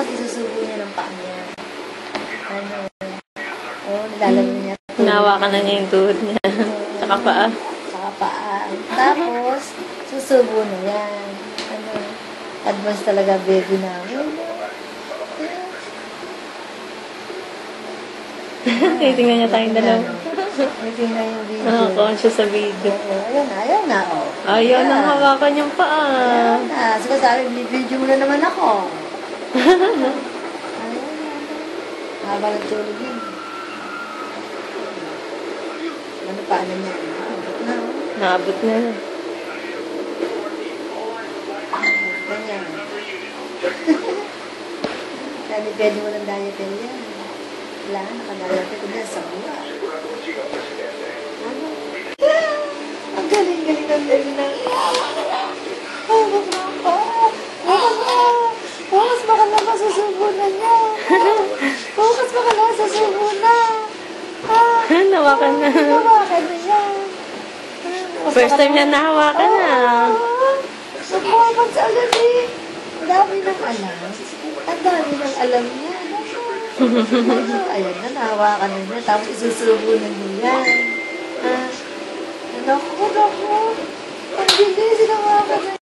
Tapos isusubo niya ng paa niya. Ano? Oh, nilalaro niya. Hinawakan na niya yung tuhod niya. Tsaka paa. Tsaka paa. Tapos, susubo na yan. Ano? Advance talaga baby namin. Titingnan niya tayong dalawa. Titingnan yung video. Nakaka-conscious sa video. Ayan na. Oh. Ayaw nang hawakan yung paa. Ayan na. So, sabi, video mo na naman ako. Ayan na. Haba ng tulog yun. Ano pa, ano niya? Naabot na. Naabot na. Ganyan. Sabi, pwede mo ng diaper yan. Wala, nakadayapit ko na sa buwa. Ano? Ang galing-galing ng baby na. Hawak na pa. Bukas baka na masusubo na niya. Bukas baka na masusubo na. Nawakan na. Nawakan na niya. First time niya nahawakan na. Nakuhakan sa agad eh. Ang dami ng alam. Ang dami ng alam niya. Ayan na, nahawakan na niya. Tapos isusubo na niya. Naku. Ang bilis, nahawakan na